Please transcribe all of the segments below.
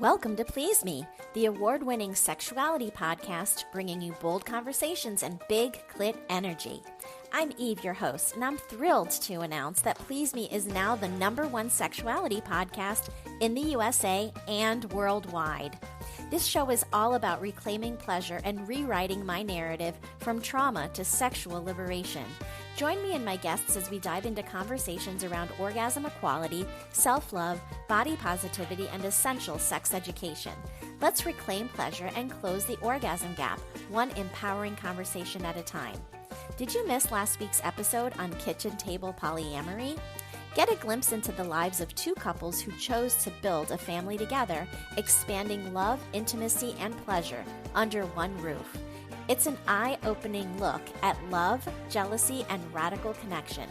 Welcome to Please Me, the award-winning sexuality podcast bringing you bold conversations and big clit energy. I'm Eve, your host, and I'm thrilled to announce that Please Me is now the #1 sexuality podcast in the USA and worldwide. This show is all about reclaiming pleasure and rewriting my narrative from trauma to sexual liberation. Join me and my guests as we dive into conversations around orgasm equality, self-love, body positivity, and essential sex education. Let's reclaim pleasure and close the orgasm gap, one empowering conversation at a time. Did you miss last week's episode on kitchen table polyamory? Get a glimpse into the lives of two couples who chose to build a family together, expanding love, intimacy, and pleasure under one roof. It's an eye-opening look at love, jealousy, and radical connection.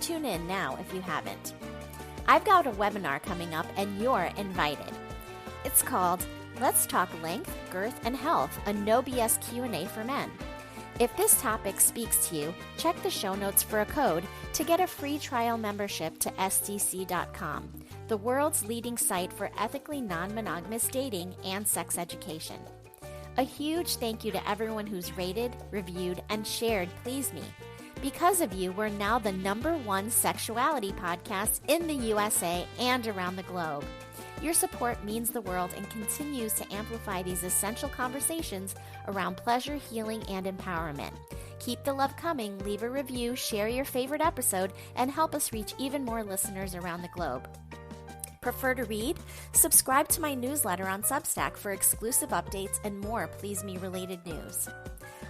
Tune in now if you haven't. I've got a webinar coming up and you're invited. It's called Let's Talk Length, Girth, and Health, a no BS Q&A for men. If this topic speaks to you, check the show notes for a code to get a free trial membership to SDC.com, the world's leading site for ethically non-monogamous dating and sex education. A huge thank you to everyone who's rated, reviewed, and shared Please Me. Because of you, we're now the #1 sexuality podcast in the USA and around the globe. Your support means the world and continues to amplify these essential conversations around pleasure, healing, and empowerment. Keep the love coming, leave a review, share your favorite episode, and help us reach even more listeners around the globe. Prefer to read? Subscribe to my newsletter on Substack for exclusive updates and more Please Me related news.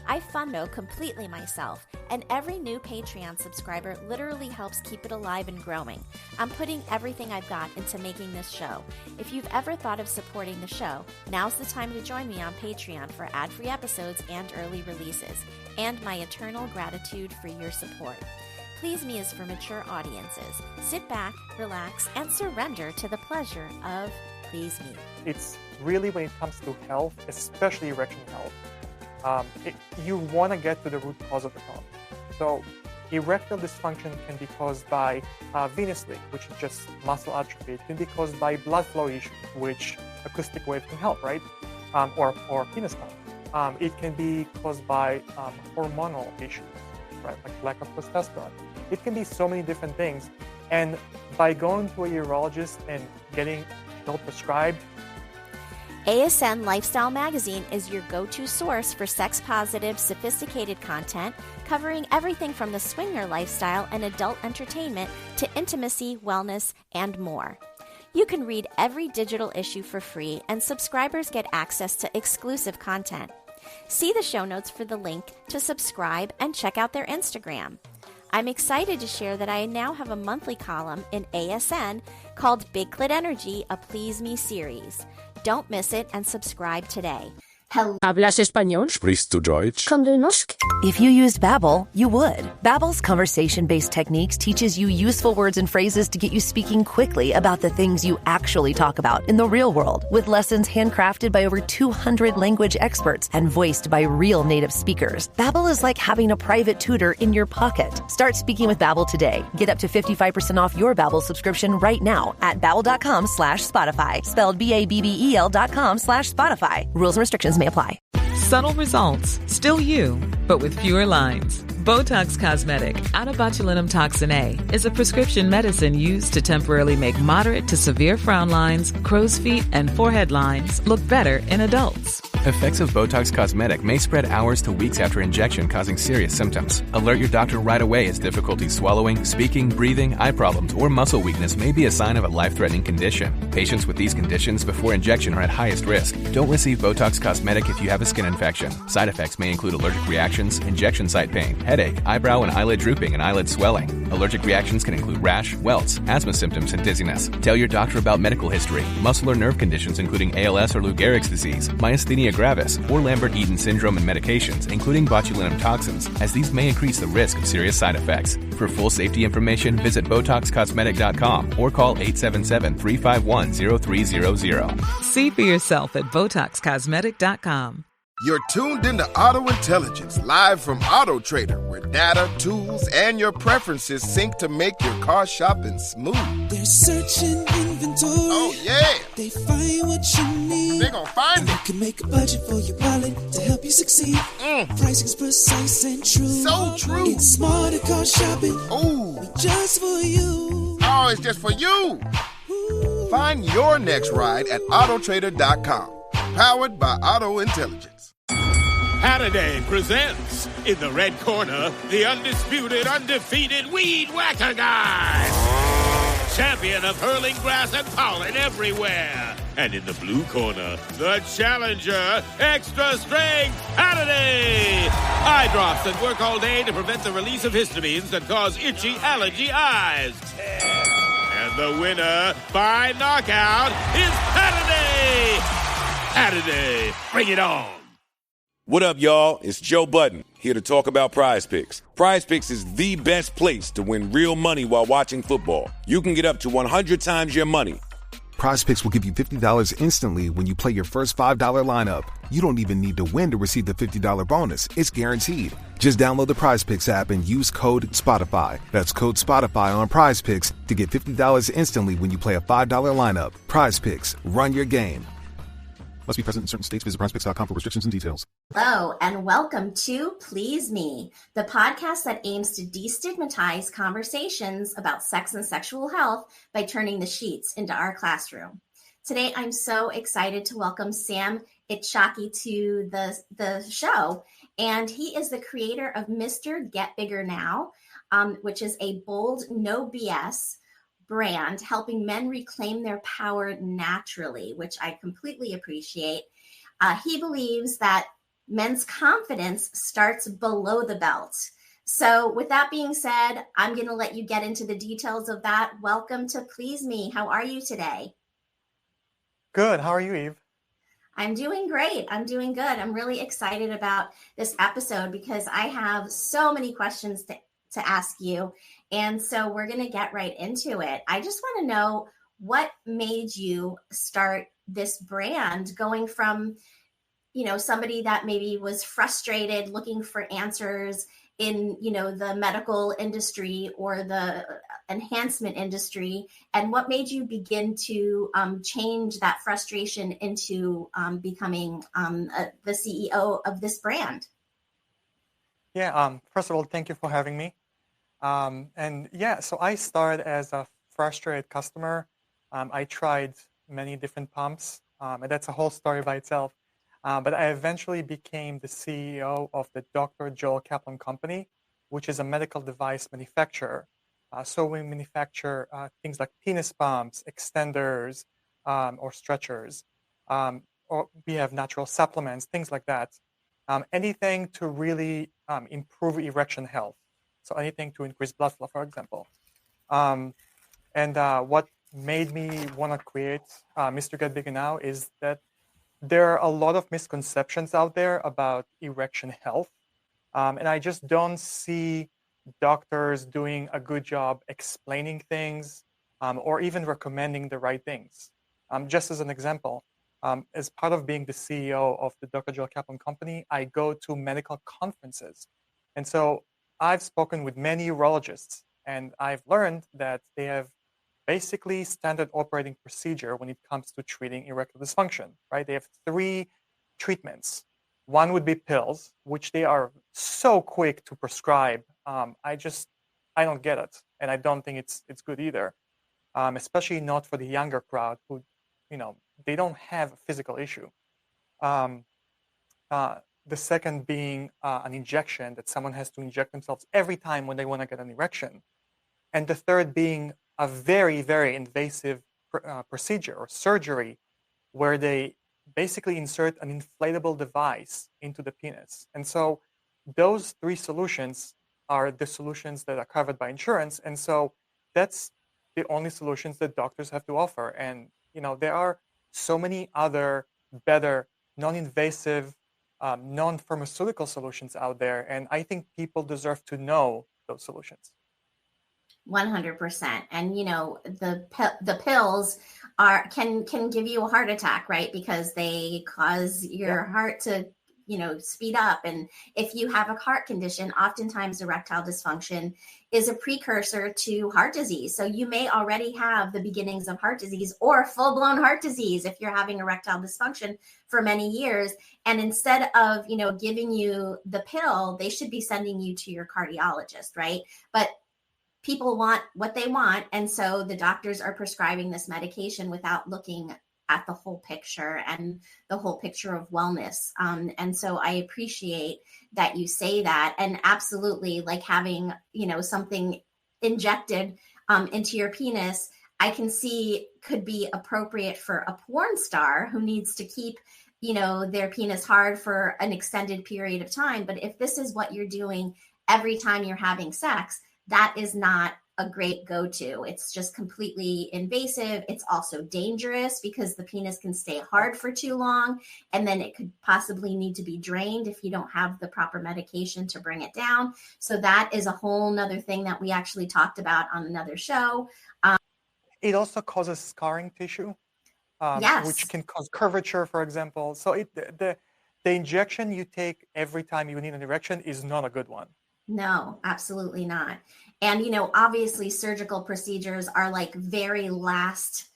I fundo completely myself, and every new Patreon subscriber literally helps keep it alive and growing. I'm putting everything I've got into making this show. If you've ever thought of supporting the show, now's the time to join me on Patreon for ad-free episodes and early releases, and my eternal gratitude for your support. Please Me is for mature audiences. Sit back, relax, and surrender to the pleasure of Please Me. It's really, when it comes to health, especially erection health, you want to get to the root cause of the problem. So erectile dysfunction can be caused by venous leak, which is just muscle atrophy. It can be caused by blood flow issues, which acoustic wave can help, right? Or penis pump. It can be caused by hormonal issues, right? Like lack of testosterone. It can be so many different things. And by going to a urologist and getting pill prescribed, ASN Lifestyle Magazine is your go-to source for sex-positive, sophisticated content covering everything from the swinger lifestyle and adult entertainment to intimacy, wellness, and more. You can read every digital issue for free, and subscribers get access to exclusive content. See the show notes for the link to subscribe and check out their Instagram. I'm excited to share that I now have a monthly column in ASN called Big Clit Energy, a Please Me series. Don't miss it and subscribe today. ¿Hablas español? Sprichst du Deutsch? Kan du norsk? If you used Babbel, you would. Babbel's conversation-based techniques teaches you useful words and phrases to get you speaking quickly about the things you actually talk about in the real world, with lessons handcrafted by over 200 language experts and voiced by real native speakers. Babbel is like having a private tutor in your pocket. Start speaking with Babbel today. Get up to 55% off your Babbel subscription right now at babbel.com/Spotify. Spelled BABBEL.com/Spotify. Rules and restrictions may apply. Subtle results, still you, but with fewer lines. Botox Cosmetic, onabotulinum toxin A, is a prescription medicine used to temporarily make moderate to severe frown lines, crow's feet, and forehead lines look better in adults. Effects of Botox Cosmetic may spread hours to weeks after injection, causing serious symptoms. Alert your doctor right away as difficulty swallowing, speaking, breathing, eye problems, or muscle weakness may be a sign of a life-threatening condition. Patients with these conditions before injection are at highest risk. Don't receive Botox Cosmetic if you have a skin infection. Side effects may include allergic reactions, injection site pain, headache, eyebrow and eyelid drooping, and eyelid swelling. Allergic reactions can include rash, welts, asthma symptoms, and dizziness. Tell your doctor about medical history, muscle or nerve conditions including ALS or Lou Gehrig's disease, myasthenia gravis, or Lambert-Eaton syndrome, and medications, including botulinum toxins, as these may increase the risk of serious side effects. For full safety information, visit BotoxCosmetic.com or call 877-351-0300. See for yourself at BotoxCosmetic.com. You're tuned into Auto Intelligence, live from Auto Trader, where data, tools, and your preferences sync to make your car shopping smooth. They're searching inventory. Oh, yeah. They find what you need. They gon' find You it. can make a budget for your wallet to help you succeed. Pricing's precise and true. So true. It's smarter car shopping. Ooh. Just for you. Oh, it's just for you. Find your next ride at autotrader.com. Powered by Auto Intelligence. Halliday presents, in the red corner, the undisputed, undefeated Weed Whacker Guy. Champion of hurling grass and pollen everywhere. And in the blue corner, the challenger, extra strength Halliday. Eye drops that work all day to prevent the release of histamines that cause itchy allergy eyes. And the winner by knockout is Halliday. Halliday, bring it on. What up, y'all? It's Joe Budden, here to talk about Prize Picks. Prize Picks is the best place to win real money while watching football. You can get up to 100 times your money. Prize Picks will give you $50 instantly when you play your first $5 lineup. You don't even need to win to receive the $50 bonus. It's guaranteed. Just download the Prize Picks app and use code SPOTIFY. That's code SPOTIFY on Prize Picks to get $50 instantly when you play a $5 lineup. Prize Picks. Run your game. Must be present in certain states. Visit prizepicks.com for restrictions and details. Hello, and welcome to Please Me, the podcast that aims to destigmatize conversations about sex and sexual health by turning the sheets into our classroom. Today, I'm so excited to welcome Sam Itchaki to the show, and he is the creator of Mr. Get Bigger Now, which is a bold, no BS brand helping men reclaim their power naturally, which I completely appreciate. He believes that men's confidence starts below the belt. So with that being said, I'm going to let you get into the details of that. Welcome to Please Me. How are you today? Good. How are you, Eve? I'm doing great. I'm doing good. I'm really excited about this episode because I have so many questions to ask you. And so we're going to get right into it. I just want to know what made you start this brand, going from, somebody that maybe was frustrated looking for answers in, the medical industry or the enhancement industry, and what made you begin to change that frustration into becoming the CEO of this brand? Yeah. First of all, thank you for having me. So I started as a frustrated customer. I tried many different pumps, and that's a whole story by itself. But I eventually became the CEO of the Dr. Joel Kaplan Company, which is a medical device manufacturer. So we manufacture things like penis pumps, extenders, or stretchers, or we have natural supplements, things like that. Anything to really improve erection health. So anything to increase blood flow, for example. What made me want to create Mr. Get Bigger Now is that there are a lot of misconceptions out there about erection health. And I just don't see doctors doing a good job explaining things or even recommending the right things. Just as an example, as part of being the CEO of the Dr. Joel Kaplan Company, I go to medical conferences. And so I've spoken with many urologists, and I've learned that they have basically standard operating procedure when it comes to treating erectile dysfunction, right? They have 3 treatments. One would be pills, which they are so quick to prescribe. I don't get it, and I don't think it's good either, especially not for the younger crowd who, they don't have a physical issue. The second being an injection that someone has to inject themselves every time when they want to get an erection. And the third being a very, very invasive procedure or surgery where they basically insert an inflatable device into the penis. And so those 3 solutions are the solutions that are covered by insurance. And so that's the only solutions that doctors have to offer. And, there are so many other better non-invasive non-pharmaceutical solutions out there, and I think people deserve to know those solutions. 100%. And the pills can give you a heart attack, right? Because they cause your heart to speed up. And if you have a heart condition, oftentimes erectile dysfunction is a precursor to heart disease. So you may already have the beginnings of heart disease or full-blown heart disease if you're having erectile dysfunction for many years. And instead of, giving you the pill, they should be sending you to your cardiologist, right? But people want what they want. And so the doctors are prescribing this medication without looking at the whole picture and the whole picture of wellness. And so I appreciate that you say that. And absolutely, like having, something injected into your penis, I can see could be appropriate for a porn star who needs to keep, their penis hard for an extended period of time. But if this is what you're doing every time you're having sex, that is not a great go-to. It's just completely invasive. It's also dangerous because the penis can stay hard for too long, and then it could possibly need to be drained if you don't have the proper medication to bring it down. So that is a whole nother thing that we actually talked about on another show. It also causes scarring tissue, yes, which can cause curvature, for example. So the injection you take every time you need an erection is not a good one. No, absolutely not. And, obviously surgical procedures are like very last,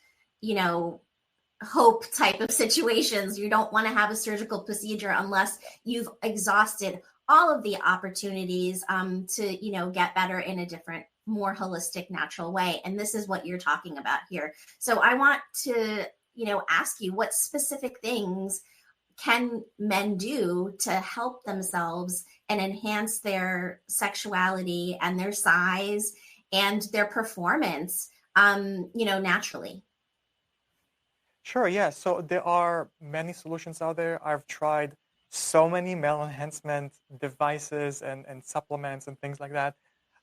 hope type of situations. You don't want to have a surgical procedure unless you've exhausted all of the opportunities to, get better in a different, more holistic, natural way. And this is what you're talking about here. So I want to, ask you, what specific things can men do to help themselves and enhance their sexuality and their size and their performance, naturally? Sure, yeah. So there are many solutions out there. I've tried so many male enhancement devices and supplements and things like that.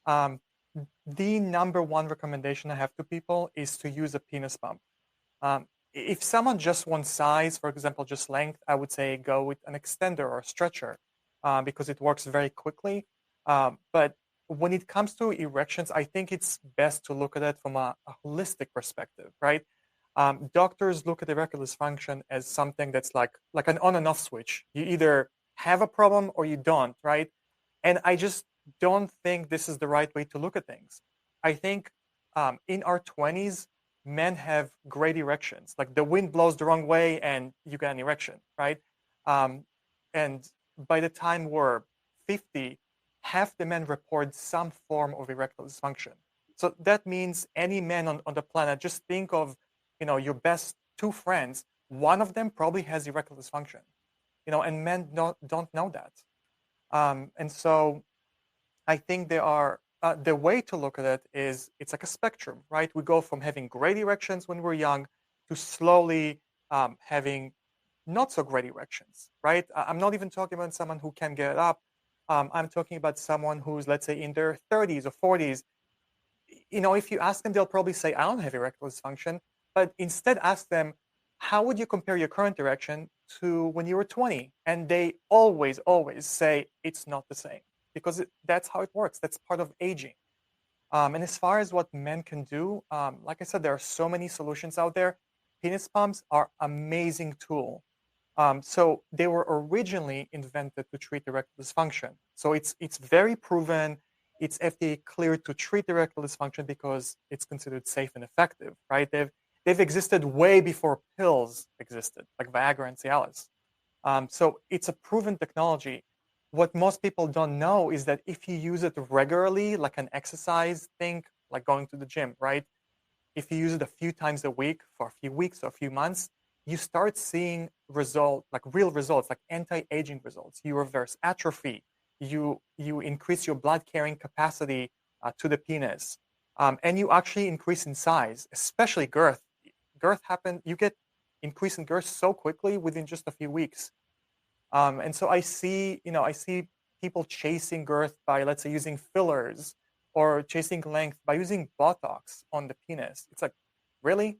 The number one recommendation I have to people is to use a penis pump. If someone just wants size, for example, just length, I would say go with an extender or a stretcher because it works very quickly. But when it comes to erections, I think it's best to look at it from a holistic perspective, right? Doctors look at erectile dysfunction as something that's like an on and off switch. You either have a problem or you don't, right? And I just don't think this is the right way to look at things. I think in our 20s, men have great erections. Like the wind blows the wrong way and you get an erection, right? And by the time we're 50, half the men report some form of erectile dysfunction. So that means any man on the planet, just think of, your best two friends, one of them probably has erectile dysfunction, and men don't know that. And so I think there are, the way to look at it is it's like a spectrum, right? We go from having great erections when we're young to slowly having not so great erections, right? I'm not even talking about someone who can get up. I'm talking about someone who's, let's say, in their 30s or 40s. If you ask them, they'll probably say, I don't have erectile dysfunction. But instead ask them, how would you compare your current erection to when you were 20? And they always say it's not the same because that's how it works. That's part of aging. And as far as what men can do, like I said, there are so many solutions out there. Penis pumps are amazing tool. So they were originally invented to treat erectile dysfunction. So it's very proven. It's FDA cleared to treat erectile dysfunction because it's considered safe and effective, right? They've existed way before pills existed, like Viagra and Cialis. So it's a proven technology. What most people don't know is that if you use it regularly, like an exercise thing, like going to the gym, right? If you use it a few times a week for a few weeks or a few months, you start seeing results, like real results, like anti-aging results. You reverse atrophy. You increase your blood carrying capacity to the penis. And you actually increase in size, especially girth. Girth you get increase in girth so quickly within just a few weeks. And so I see people chasing girth by, let's say, using fillers or chasing length by using Botox on the penis. It's like, really?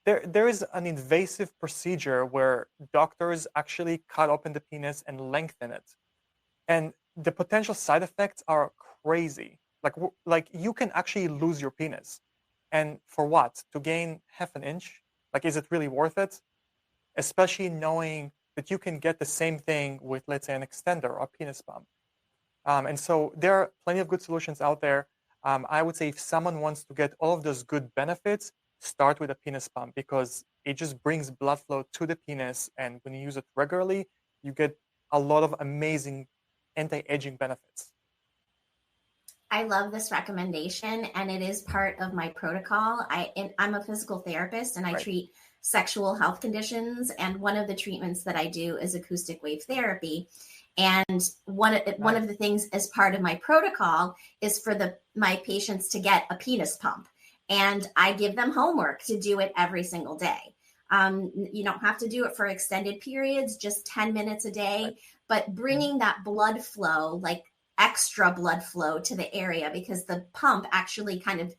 There is an invasive procedure where doctors actually cut open the penis and lengthen it. And the potential side effects are crazy. Like you can actually lose your penis. And for what? To gain half an inch? Like, is it really worth it? Especially knowing that you can get the same thing with, let's say, an extender or a penis pump. And so there are plenty of good solutions out there. I would say if someone wants to get all of those good benefits, start with a penis pump because it just brings blood flow to the penis. And when you use it regularly, you get a lot of amazing anti-aging benefits. I love this recommendation, and it is part of my protocol. I'm a physical therapist, and I treat sexual health conditions. And one of the treatments that I do is acoustic wave therapy. And one of the things as part of my protocol is for my patients to get a penis pump. And I give them homework to do it every single day. You don't have to do it for extended periods, just 10 minutes a day, but bringing that blood flow, like extra blood flow to the area, because the pump actually kind of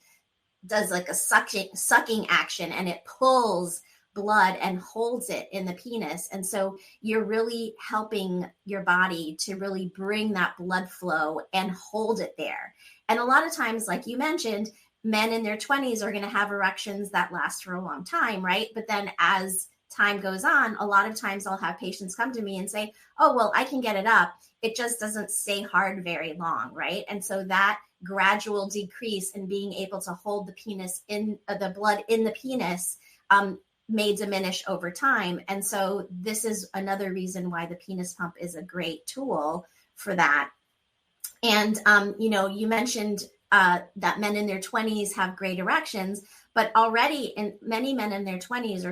does like a sucking action, and it pulls blood and holds it in the penis. And so you're really helping your body to really bring that blood flow and hold it there. And a lot of times, like you mentioned, men in their 20s are going to have erections that last for a long time, right? But then as time goes on, a lot of times I'll have patients come to me and say, oh, well, I can get it up. It just doesn't stay hard very long, right? And so that gradual decrease in being able to hold the penis in the blood in the penis may diminish over time. And so this is another reason why the penis pump is a great tool for that. And, you mentioned that men in their 20s have great erections, but already in many men in their 20s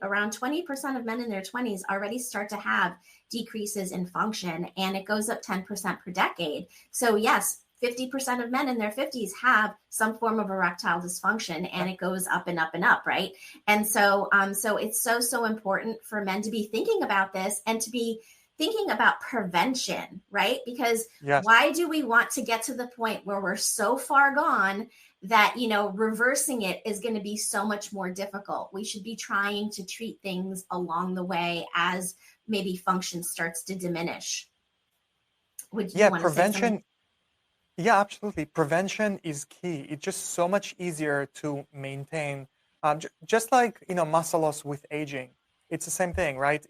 around 20% of men in their 20s already start to have decreases in function, and it goes up 10% per decade. So yes, 50% of men in their 50s have some form of erectile dysfunction, and it goes up and up and up, right? And so it's so important for men to be thinking about this and to be thinking about prevention, right? Because why do we want to get to the point where we're so far gone that, reversing it is going to be so much more difficult? We should be trying to treat things along the way as maybe function starts to diminish. Would you want to say something? Yeah, absolutely. Prevention is key. It's just so much easier to maintain, just like, muscle loss with aging. It's the same thing, right?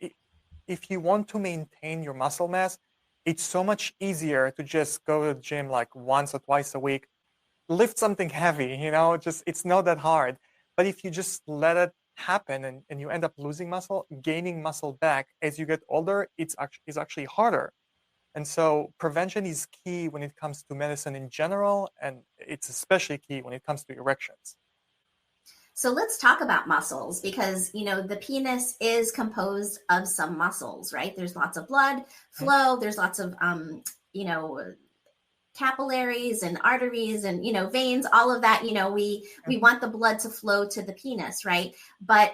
If you want to maintain your muscle mass, it's so much easier to just go to the gym like once or twice a week, lift something heavy, it's not that hard. But if you just let it happen and you end up losing muscle, gaining muscle back as you get older, it's actually harder. And so prevention is key when it comes to medicine in general, and it's especially key when it comes to erections. So let's talk about muscles, because, the penis is composed of some muscles, right? There's lots of blood flow. There's lots of, capillaries and arteries and, veins, all of that. We want the blood to flow to the penis, right? But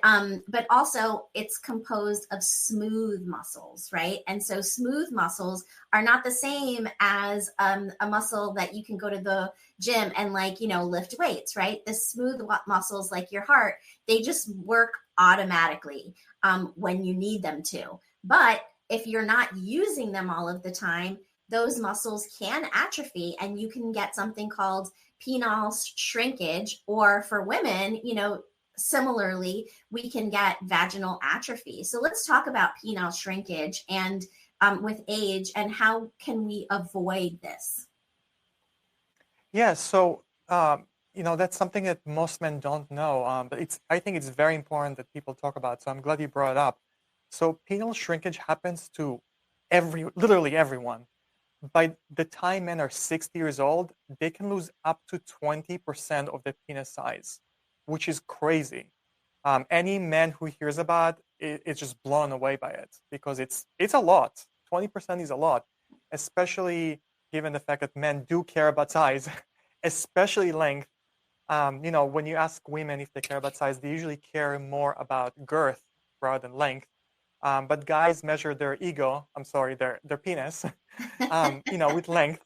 also it's composed of smooth muscles, right? And so smooth muscles are not the same as a muscle that you can go to the gym and lift weights, right? The smooth muscles, like your heart, they just work automatically when you need them to. But if you're not using them all of the time, those muscles can atrophy, and you can get something called penile shrinkage, or for women, similarly, we can get vaginal atrophy. So let's talk about penile shrinkage and with age, and how can we avoid this? Yeah, so, that's something that most men don't know, but I think it's very important that people talk about. So I'm glad you brought it up. So penile shrinkage happens to literally everyone. By the time men are 60 years old, they can lose up to 20% of their penis size, which is crazy. Any man who hears about it is just blown away by it, because it's a lot. 20% is a lot, especially given the fact that men do care about size, especially length. When you ask women if they care about size, they usually care more about girth rather than length. But guys measure their their penis, with length.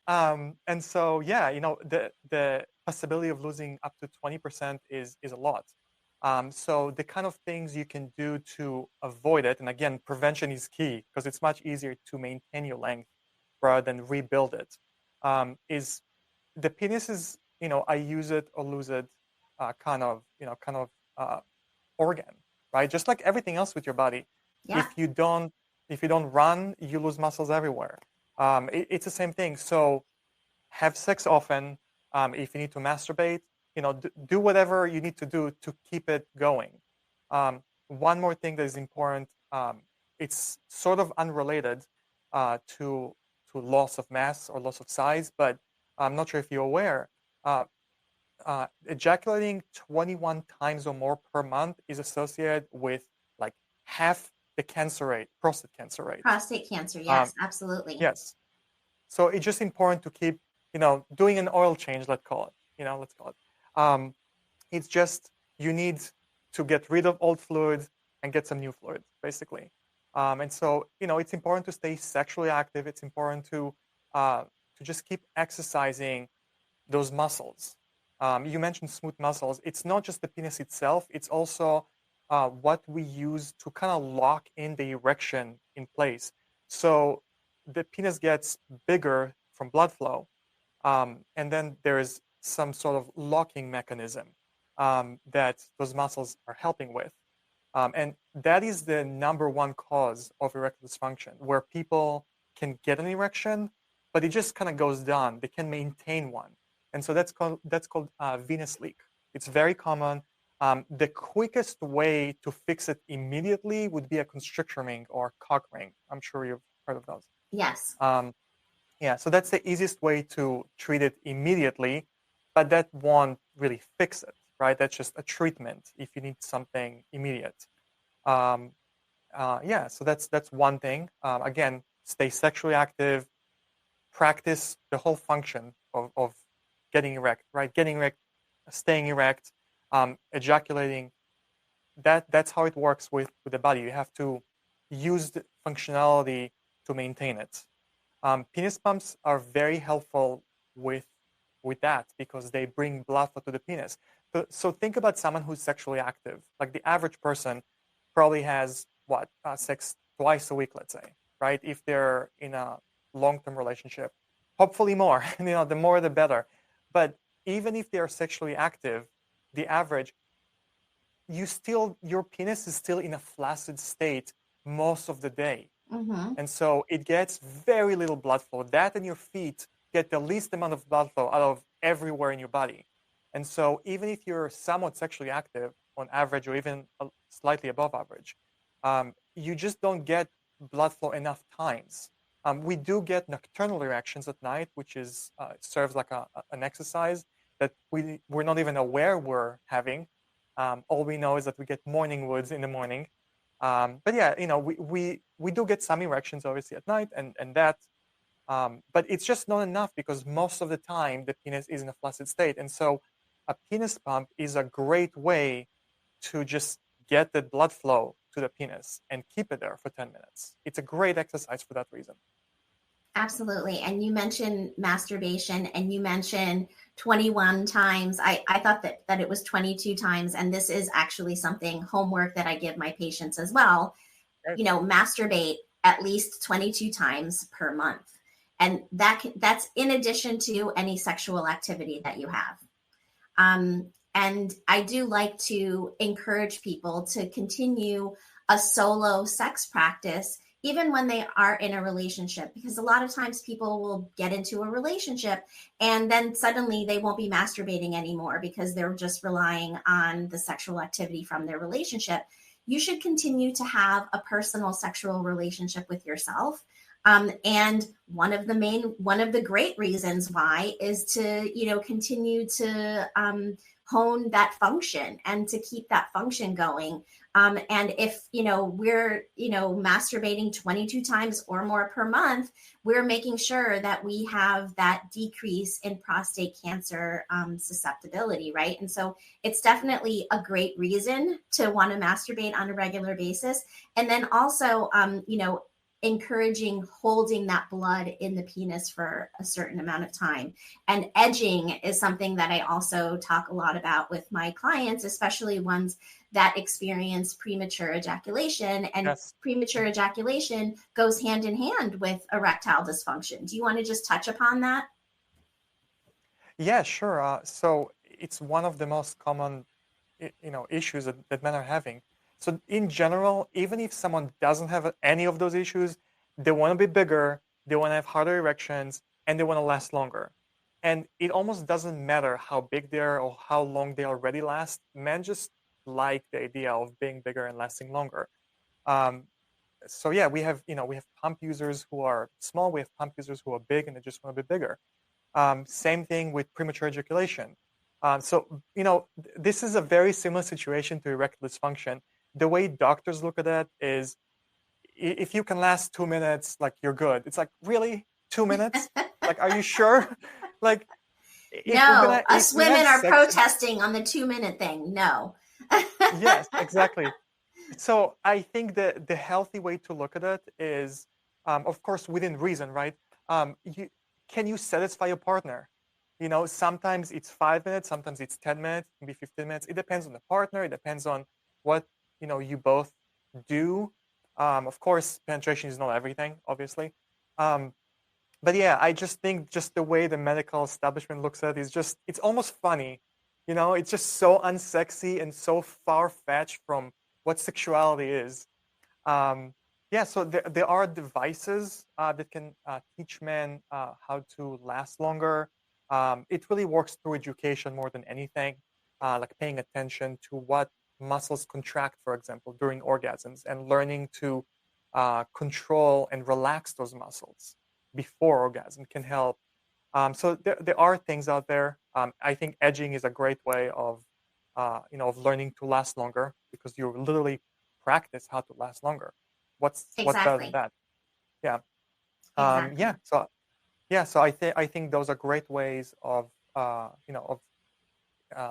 And so, the possibility of losing up to 20% is a lot. So the kind of things you can do to avoid it, and again, prevention is key, because it's much easier to maintain your length rather than rebuild it, is the penis is, I use it or lose it kind of organ. Right? Just like everything else with your body. Yeah. If you don't run, you lose muscles everywhere. It's the same thing. So have sex often. If you need to masturbate, do whatever you need to do to keep it going. One more thing that is important. It's sort of unrelated to loss of mass or loss of size, but I'm not sure if you're aware. Ejaculating 21 times or more per month is associated with like half the cancer rate, prostate cancer rate. Prostate cancer, yes, absolutely. Yes. So it's just important to keep, doing an oil change, let's call it. It's just you need to get rid of old fluids and get some new fluids, basically. And so, it's important to stay sexually active. It's important to just keep exercising those muscles. You mentioned smooth muscles. It's not just the penis itself. It's also what we use to kind of lock in the erection in place. So the penis gets bigger from blood flow. And then there is some sort of locking mechanism that those muscles are helping with. And that is the number one cause of erectile dysfunction, where people can get an erection, but it just kind of goes down. They can maintain one. And so that's called venous leak. It's very common. The quickest way to fix it immediately would be a constrictor ring or cock ring. I'm sure you've heard of those. Yes. Yeah, so that's the easiest way to treat it immediately, but that won't really fix it, right? That's just a treatment if you need something immediate. Yeah, so that's one thing. Again, stay sexually active, practice the whole function of getting erect, right? Getting erect, staying erect, ejaculating. That's how it works with the body. You have to use the functionality to maintain it. Penis pumps are very helpful with that because they bring blood flow to the penis. So think about someone who's sexually active. Like the average person probably has sex twice a week, let's say, right? If they're in a long-term relationship, hopefully more. The more the better. But even if they are sexually active, the average, your penis is still in a flaccid state most of the day. Mm-hmm. And so it gets very little blood flow. That and your feet get the least amount of blood flow out of everywhere in your body. And so even if you're somewhat sexually active on average or even slightly above average, you just don't get blood flow enough times. We do get nocturnal erections at night, which serves like an exercise that we're not even aware we're having. All we know is that we get morning woods in the morning. But yeah, we do get some erections obviously at night and that, but it's just not enough because most of the time the penis is in a flaccid state. And so a penis pump is a great way to just get the blood flow to the penis and keep it there for 10 minutes. It's a great exercise for that reason. Absolutely. And you mentioned masturbation and you mentioned 21 times. I thought that it was 22 times. And this is actually homework that I give my patients as well. Masturbate at least 22 times per month. And that's in addition to any sexual activity that you have. And I do like to encourage people to continue a solo sex practice even when they are in a relationship, because a lot of times people will get into a relationship and then suddenly they won't be masturbating anymore because they're just relying on the sexual activity from their relationship. You should continue to have a personal sexual relationship with yourself. And one of the great reasons why is to, continue to hone that function and to keep that function going. And if, we're, masturbating 22 times or more per month, we're making sure that we have that decrease in prostate cancer susceptibility, right? And so it's definitely a great reason to want to masturbate on a regular basis. And then also, encouraging holding that blood in the penis for a certain amount of time. And edging is something that I also talk a lot about with my clients, especially ones that experience premature ejaculation. And yes, premature ejaculation goes hand in hand with erectile dysfunction. Do you want to just touch upon that? Yeah, sure. So it's one of the most common, issues that men are having. So in general, even if someone doesn't have any of those issues, they want to be bigger, they want to have harder erections, and they want to last longer. And it almost doesn't matter how big they are or how long they already last. Men just like the idea of being bigger and lasting longer. Um, so yeah, we have pump users who are small, we have pump users who are big and they just want to be bigger. Same thing with premature ejaculation. This is a very similar situation to erectile dysfunction. The way doctors look at that is, if you can last 2 minutes, like, you're good. It's like, really, 2 minutes? Like, are you sure? Like, no, us women are sex, protesting on the 2-minute thing. No. Yes, exactly. So I think that the healthy way to look at it is, of course, within reason, right? Can you satisfy your partner? Sometimes it's 5 minutes, sometimes it's 10 minutes, maybe 15 minutes. It depends on the partner. It depends on what, you both do. Of course, penetration is not everything, obviously. But yeah, I just think just the way the medical establishment looks at it is just, it's almost funny. It's just so unsexy and so far-fetched from what sexuality is. Yeah, so there are devices that can teach men how to last longer. It really works through education more than anything, like paying attention to what muscles contract, for example, during orgasms, and learning to control and relax those muscles before orgasm can help. So there are things out there. I think edging is a great way of learning to last longer, because you literally practice how to last longer. What's better than that? Yeah. Exactly. So I think those are great ways of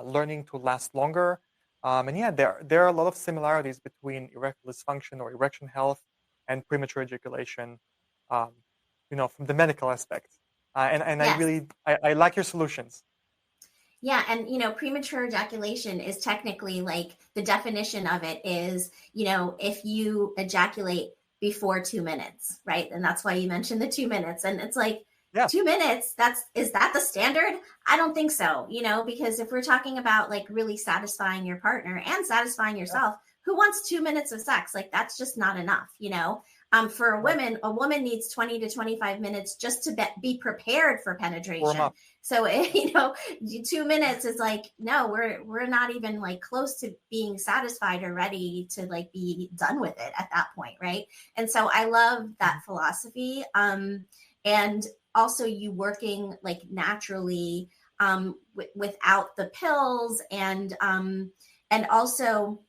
learning to last longer. And yeah, there are a lot of similarities between erectile dysfunction or erection health and premature ejaculation, from the medical aspect. And Yes. I like your solutions. Yeah, and premature ejaculation is technically, like, the definition of it is, if you ejaculate before 2 minutes, right? And that's why you mentioned the 2 minutes. And it's like, Yeah. 2 minutes, is that the standard? I don't think so, because if we're talking about, like, really satisfying your partner and satisfying yourself, who wants 2 minutes of sex? Like, that's just not enough, For a woman needs 20 to 25 minutes just to be prepared for penetration. So, 2 minutes is like, no, we're not even, like, close to being satisfied or ready to, like, be done with it at that point, right? And so I love that philosophy. And also you working, like, naturally, without the pills, and also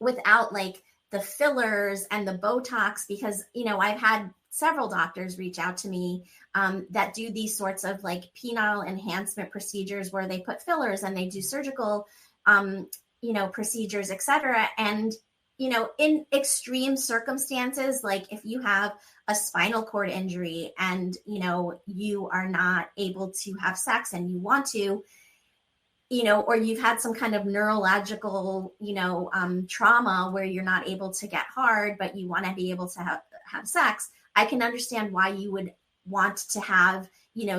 without, like, the fillers and the Botox, because, I've had several doctors reach out to me that do these sorts of, like, penile enhancement procedures where they put fillers and they do surgical, procedures, etc. And, in extreme circumstances, like if you have a spinal cord injury and, you are not able to have sex and you want to, or you've had some kind of neurological, trauma where you're not able to get hard, but you want to be able to have sex, I can understand why you would want to have,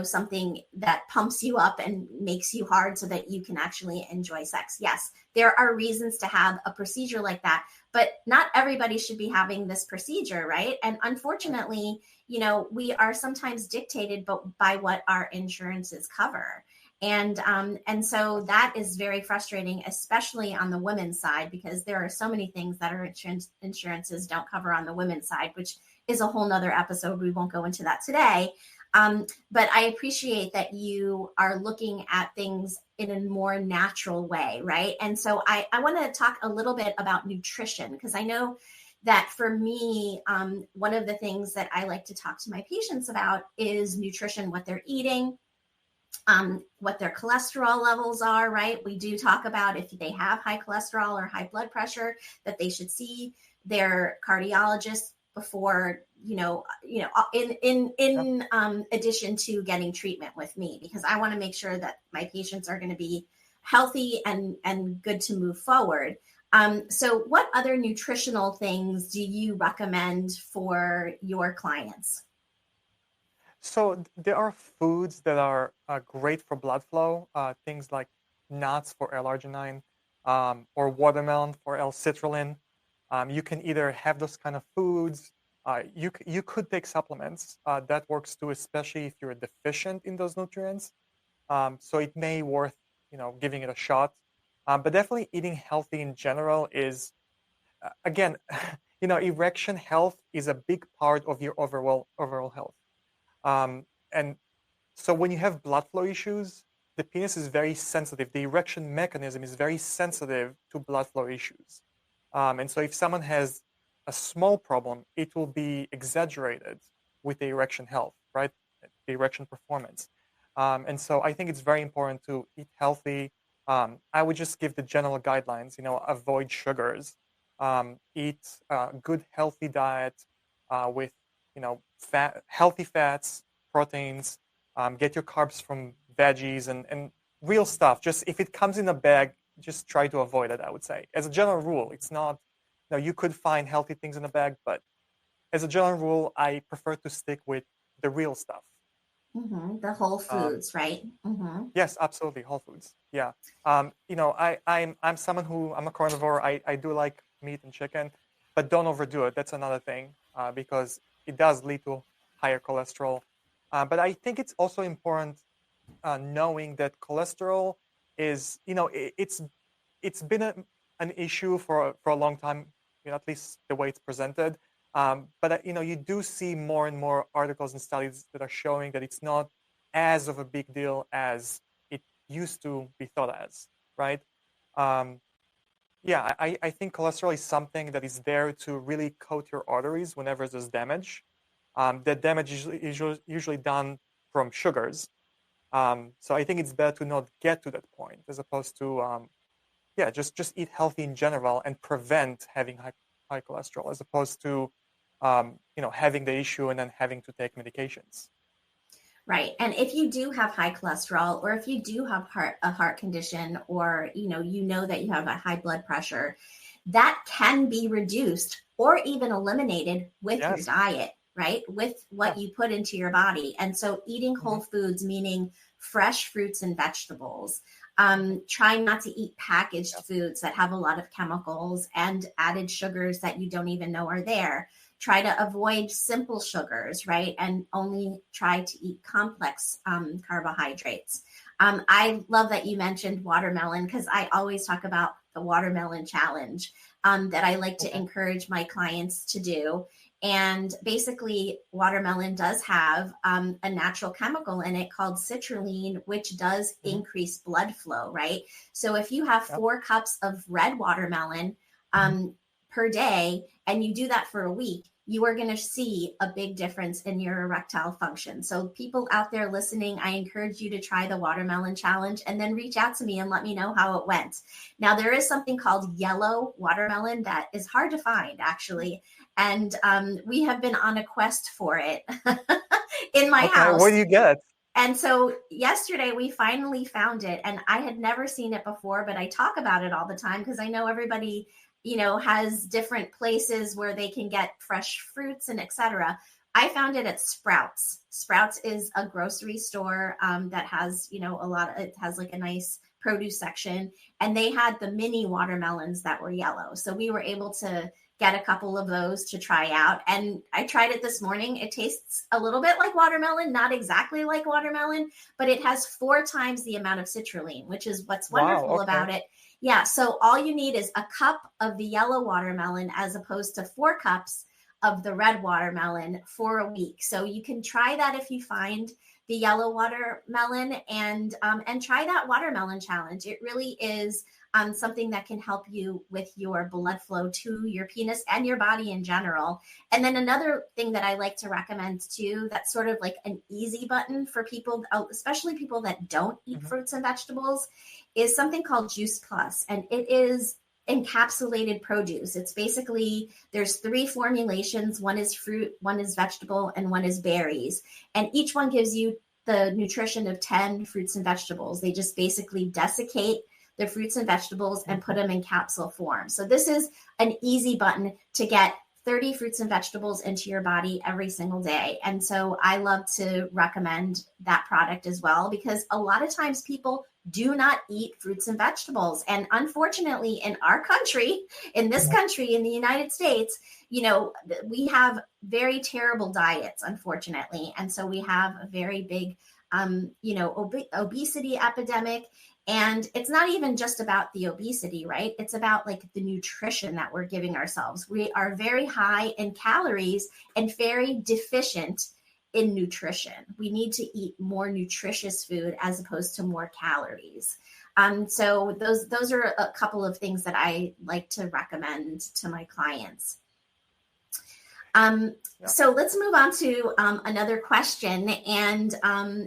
something that pumps you up and makes you hard so that you can actually enjoy sex. Yes, there are reasons to have a procedure like that, but not everybody should be having this procedure, right? And unfortunately, we are sometimes dictated by what our insurances cover. And so that is very frustrating, especially on the women's side, because there are so many things that our insurances don't cover on the women's side, which is a whole nother episode. We won't go into that today. But I appreciate that you are looking at things in a more natural way, right? And so I want to talk a little bit about nutrition, because I know that for me, one of the things that I like to talk to my patients about is nutrition, what they're eating, what their cholesterol levels are, right? We do talk about if they have high cholesterol or high blood pressure, that they should see their cardiologist before, in addition to getting treatment with me, because I want to make sure that my patients are going to be healthy and good to move forward. So what other nutritional things do you recommend for your clients? So there are foods that are great for blood flow, things like nuts for L-arginine, or watermelon for L-citrulline. You can either have those kind of foods. You could take supplements. That works too, especially if you're deficient in those nutrients. So it may worth giving it a shot. But definitely eating healthy in general is, again, erection health is a big part of your overall health. And so when you have blood flow issues, the penis is very sensitive. The erection mechanism is very sensitive to blood flow issues. And so if someone has a small problem, it will be exaggerated with the erection health, right? The erection performance. And so I think it's very important to eat healthy. I would just give the general guidelines, avoid sugars, eat a good, healthy diet with, healthy fats, proteins, get your carbs from veggies and real stuff. Just if it comes in a bag, just try to avoid it, I would say. As a general rule, it's not, you could find healthy things in a bag, but as a general rule, I prefer to stick with the real stuff. Mm-hmm. The whole foods, right? Mm-hmm. Yes, absolutely, whole foods. Yeah. I'm someone who, I'm a carnivore. I do like meat and chicken, but don't overdo it. That's another thing because it does lead to higher cholesterol. But I think it's also important knowing that cholesterol is, it's been an issue for a long time, at least the way it's presented. But you do see more and more articles and studies that are showing that it's not as of a big deal as it used to be thought as, right? I think cholesterol is something that is there to really coat your arteries whenever there's damage. That damage is usually done from sugars. So I think it's better to not get to that point as opposed to, just eat healthy in general and prevent having high cholesterol as opposed to, having the issue and then having to take medications. Right. And if you do have high cholesterol, or if you do have a heart condition, or, that you have a high blood pressure, that can be reduced or even eliminated with your diet, right? With what you put into your body. And so eating whole foods, meaning fresh fruits and vegetables, trying not to eat packaged foods that have a lot of chemicals and added sugars that you don't even know are there. Try to avoid simple sugars, right? And only try to eat complex carbohydrates. I love that you mentioned watermelon, because I always talk about the watermelon challenge that I like to encourage my clients to do. And basically, watermelon does have a natural chemical in it called citrulline, which does increase blood flow, right? So if you have 4 cups of red watermelon per day, and you do that for a week, you are going to see a big difference in your erectile function. So people out there listening, I encourage you to try the watermelon challenge and then reach out to me and let me know how it went. Now, there is something called yellow watermelon that is hard to find, actually. And we have been on a quest for it in my house. What do you get? And so yesterday we finally found it, and I had never seen it before, but I talk about it all the time because I know everybody has different places where they can get fresh fruits and etc. I found it at Sprouts. Sprouts is a grocery store that has, it has like a nice produce section, and they had the mini watermelons that were yellow. So we were able to get a couple of those to try out. And I tried it this morning. It tastes a little bit like watermelon, not exactly like watermelon, but it has 4 times the amount of citrulline, which is what's wonderful about it. Yeah. So all you need is a cup of the yellow watermelon as opposed to 4 cups of the red watermelon for a week. So you can try that if you find the yellow watermelon and try that watermelon challenge. It really is something that can help you with your blood flow to your penis and your body in general. And then another thing that I like to recommend too, that's sort of like an easy button for people, especially people that don't eat fruits and vegetables, is something called Juice Plus. And it is encapsulated produce. It's basically, there's 3 formulations. One is fruit, one is vegetable, and one is berries. And each one gives you the nutrition of 10 fruits and vegetables. They just basically desiccate the fruits and vegetables and put them in capsule form. So this is an easy button to get 30 fruits and vegetables into your body every single day. And so I love to recommend that product as well, because a lot of times people do not eat fruits and vegetables. And unfortunately, in our country, in this country, in the United States, we have very terrible diets, unfortunately. And so we have a very big, obesity epidemic. And it's not even just about the obesity, right? It's about like the nutrition that we're giving ourselves. We are very high in calories and very deficient in nutrition. We need to eat more nutritious food as opposed to more calories. So those are a couple of things that I like to recommend to my clients. So let's move on to another question, and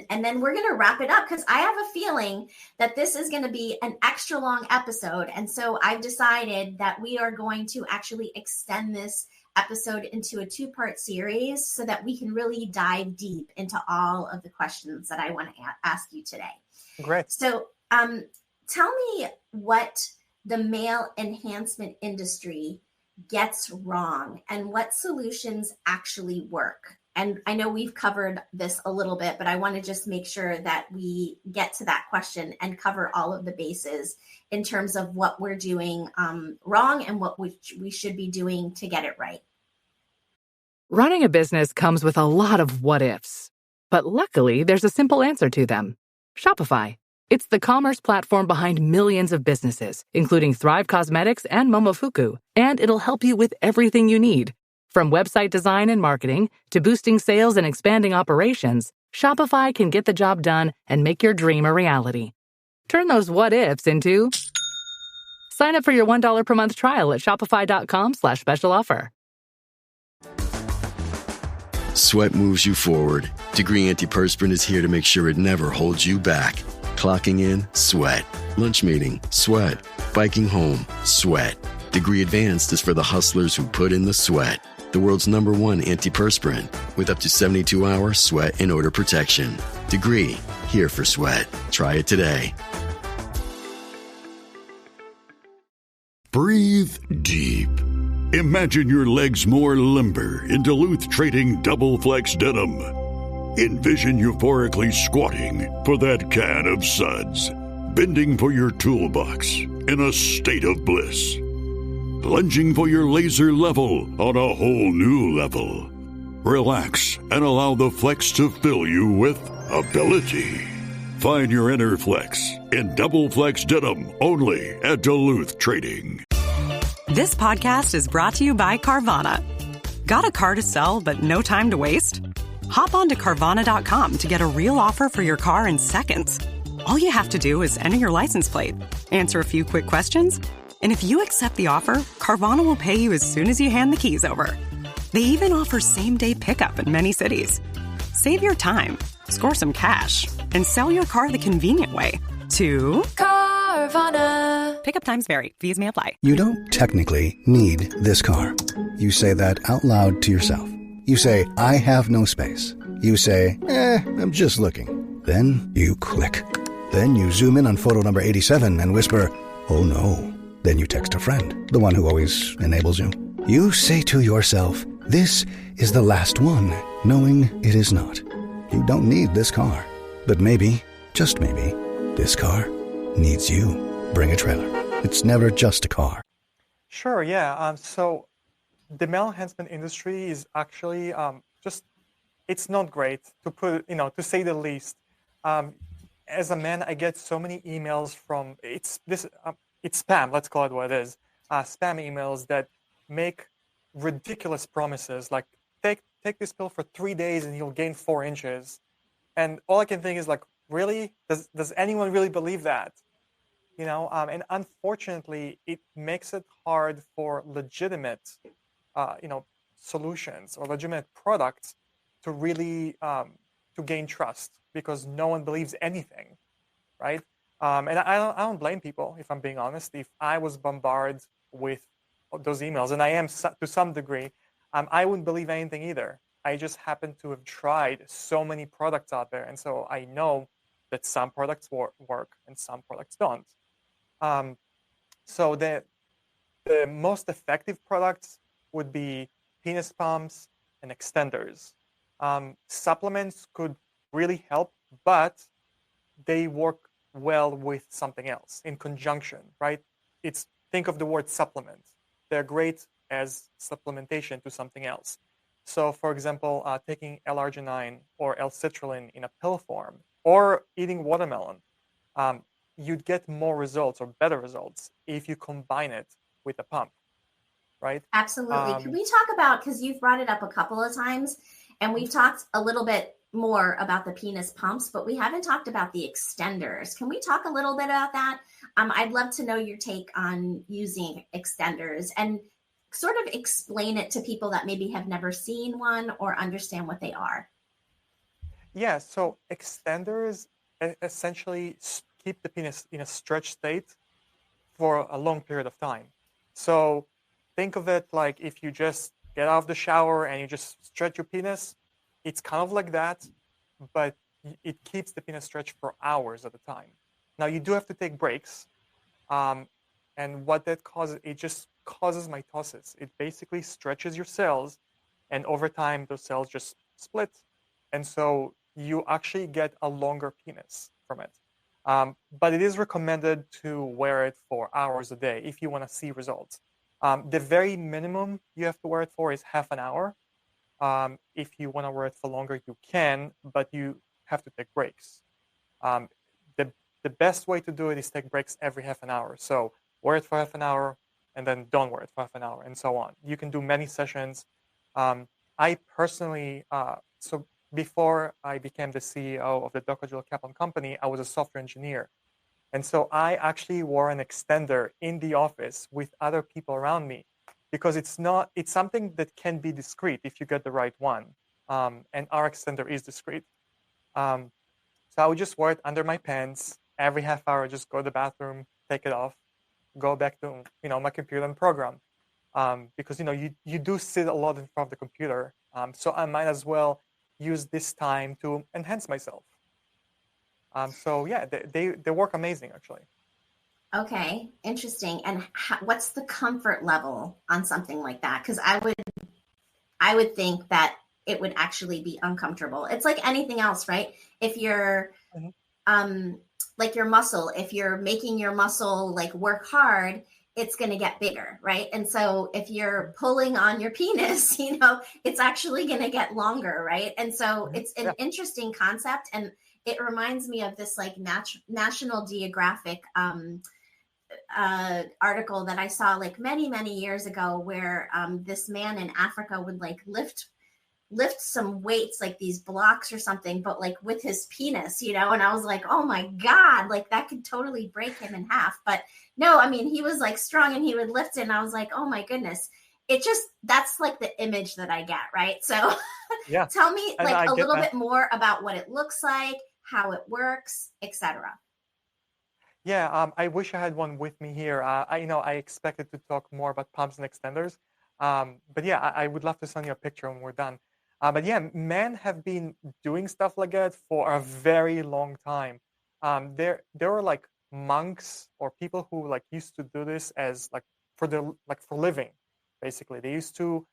then we're going to wrap it up because I have a feeling that this is going to be an extra long episode. And so I've decided that we are going to actually extend this episode into a 2-part series so that we can really dive deep into all of the questions that I want to ask you today. Great. So tell me what the male enhancement industry gets wrong and what solutions actually work. And I know we've covered this a little bit, but I want to just make sure that we get to that question and cover all of the bases in terms of what we're doing wrong and what we should be doing to get it right. Running a business comes with a lot of what ifs, but luckily there's a simple answer to them. Shopify. It's the commerce platform behind millions of businesses, including Thrive Cosmetics and Momofuku, and it'll help you with everything you need. From website design and marketing to boosting sales and expanding operations, Shopify can get the job done and make your dream a reality. Turn those what ifs into... Sign up for your $1 per month trial at shopify.com/special offer. Sweat moves you forward. Degree Antiperspirant is here to make sure it never holds you back. Clocking in, sweat. Lunch meeting, sweat. Biking home, sweat. Degree Advanced is for the hustlers who put in the sweat. The world's #1 antiperspirant with up to 72-hour sweat and odor protection. Degree, here for sweat. Try it today. Breathe deep. Imagine your legs more limber in Duluth Trading Double Flex Denim. Envision euphorically squatting for that can of suds, bending for your toolbox in a state of bliss, lunging for your laser level on a whole new level. Relax and allow the flex to fill you with ability. Find your inner flex in Double Flex Denim only at Duluth Trading. This podcast is brought to you by Carvana. Got a car to sell but no time to waste? Hop on to Carvana.com to get a real offer for your car in seconds. All you have to do is enter your license plate, answer a few quick questions, and if you accept the offer, Carvana will pay you as soon as you hand the keys over. They even offer same-day pickup in many cities. Save your time, score some cash, and sell your car the convenient way to Carvana. Pickup times vary. Fees may apply. You don't technically need this car. You say that out loud to yourself. You say, I have no space. You say, I'm just looking. Then you click. Then you zoom in on photo number 87 and whisper, oh no. Then you text a friend, the one who always enables you. You say to yourself, this is the last one, knowing it is not. You don't need this car. But maybe, just maybe, this car needs you. Bring a trailer. It's never just a car. Sure, yeah. So the male enhancement industry is actually it's not great, to put, to say the least. As a man, I get so many emails from, it's spam, let's call it what it is, spam emails that make ridiculous promises, like take this pill for 3 days and you'll gain 4 inches. And all I can think is like, really? Does anyone really believe that? And unfortunately, it makes it hard for legitimate solutions or legitimate products to really to gain trust, because no one believes anything, right? And I don't blame people, if I'm being honest. If I was bombarded with those emails, and I am to some degree, I wouldn't believe anything either. I just happen to have tried so many products out there, and so I know that some products work and some products don't. So the most effective products would be penis pumps and extenders. Supplements could really help, but they work well with something else in conjunction, right? Think of the word supplement. They're great as supplementation to something else. So, for example, taking L-arginine or L-citrulline in a pill form, or eating watermelon, you'd get more results or better results if you combine it with a pump, right? Absolutely. Can we talk about, because you've brought it up a couple of times, and we've talked a little bit more about the penis pumps, but we haven't talked about the extenders. Can we talk a little bit about that? I'd love to know your take on using extenders and sort of explain it to people that maybe have never seen one or understand what they are. Yeah, so extenders essentially keep the penis in a stretched state for a long period of time. So think of it like if you just get out of the shower and you just stretch your penis, it's kind of like that, but it keeps the penis stretched for hours at a time. Now, you do have to take breaks. And what that causes, it just causes mitosis. It basically stretches your cells, and over time, those cells just split. And so you actually get a longer penis from it. But it is recommended to wear it for hours a day if you want to see results. The very minimum you have to wear it for is half an hour. If you want to wear it for longer, you can, but you have to take breaks. The best way to do it is take breaks every half an hour. So wear it for half an hour, and then don't wear it for half an hour, and so on. You can do many sessions. I personally, so before I became the CEO of the Dr. Joel Kaplan company, I was a software engineer. And so I actually wore an extender in the office with other people around me, because it's something that can be discreet if you get the right one. And our extender is discreet. So I would just wear it under my pants every half hour, just go to the bathroom, take it off, go back to my computer and program. Because you do sit a lot in front of the computer. So I might as well use this time to enhance myself. So yeah, they work amazing, actually. Okay, interesting. And what's the comfort level on something like that? Because I would think that it would actually be uncomfortable. It's like anything else, right? If you're like your muscle, if you're making your muscle like work hard, it's going to get bigger, right? And so if you're pulling on your penis, it's actually going to get longer, right? And so it's an interesting concept, and it reminds me of this like National Geographic article that I saw like many, many years ago, where this man in Africa would like lift some weights, like these blocks or something, but like with his penis, and I was like, oh my God, like that could totally break him in half. But no, I mean, he was like strong and he would lift it, and I was like, oh my goodness. That's like the image that I get, right? So yeah. Tell me like a little bit more about what it looks like, how it works, etc. Yeah, I wish I had one with me here. I expected to talk more about pumps and extenders, but yeah, I would love to send you a picture when we're done. But yeah, men have been doing stuff like that for a very long time. There were like monks or people who like used to do this as like for living, basically. They used to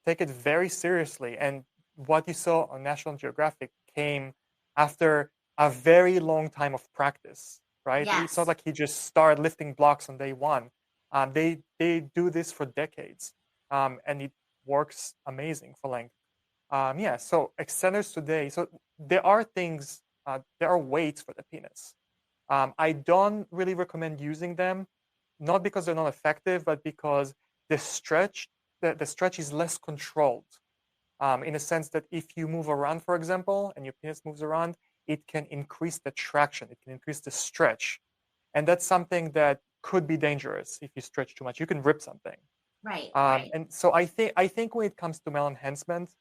take it very seriously, and what you saw on National Geographic came after a very long time of practice, right? Yes. It's not like he just started lifting blocks on day one. They do this for decades, and it works amazing for length. So extenders today, so there are things, there are weights for the penis. I don't really recommend using them, not because they're not effective, but because the stretch is less controlled, in a sense that if you move around, for example, and your penis moves around, it can increase the traction, it can increase the stretch. And that's something that could be dangerous if you stretch too much. You can rip something. Right. And so I think when it comes to male enhancement,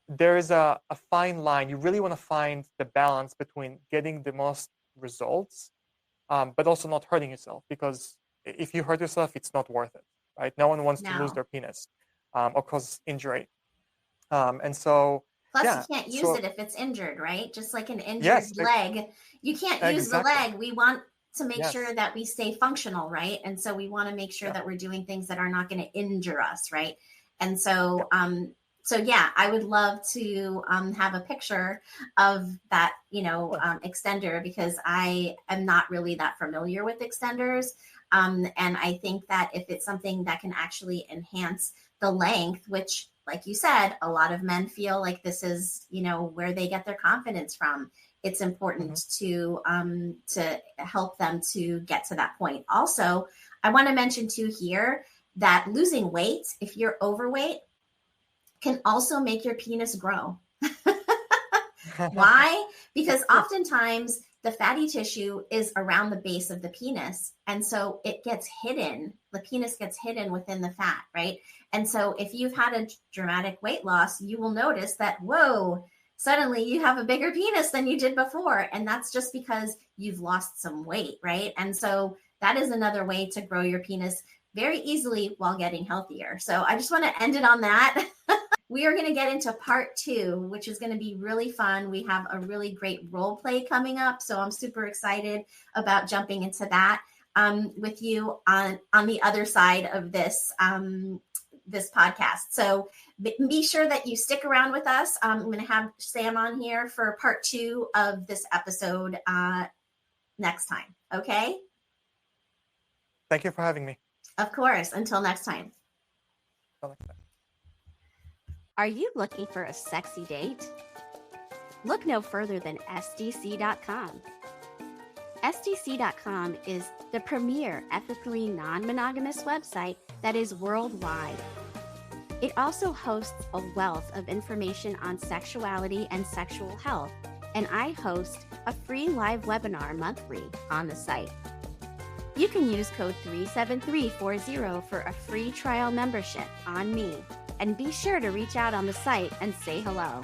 there is a fine line. You really want to find the balance between getting the most results, but also not hurting yourself, because if you hurt yourself, it's not worth it, right? No one wants to lose their penis or cause injury. And so, plus, you can't use it if it's injured, right? Just like an injured leg. You can't use the leg. We want to make sure that we stay functional, right? And so we want to make sure that we're doing things that are not going to injure us, right? And so So yeah, I would love to have a picture of that, extender, because I am not really that familiar with extenders. And I think that if it's something that can actually enhance the length, which, like you said, a lot of men feel like this is, where they get their confidence from. It's important to help them to get to that point. Also, I want to mention too here that losing weight, if you're overweight, can also make your penis grow. Why? Because oftentimes the fatty tissue is around the base of the penis. And so it gets hidden. The penis gets hidden within the fat, right? And so if you've had a dramatic weight loss, you will notice that, whoa, suddenly you have a bigger penis than you did before. And that's just because you've lost some weight, right? And so that is another way to grow your penis very easily while getting healthier. So I just want to end it on that. We are going to get into part 2, which is going to be really fun. We have a really great role play coming up. So I'm super excited about jumping into that with you on the other side of this, this podcast. So be sure that you stick around with us. I'm going to have Sam on here for part 2 of this episode next time. Okay. Thank you for having me. Of course. Until next time. Are you looking for a sexy date? Look no further than SDC.com. SDC.com is the premier ethically non-monogamous website that is worldwide. It also hosts a wealth of information on sexuality and sexual health, and I host a free live webinar monthly on the site. You can use code 37340 for a free trial membership on me. And be sure to reach out on the site and say hello.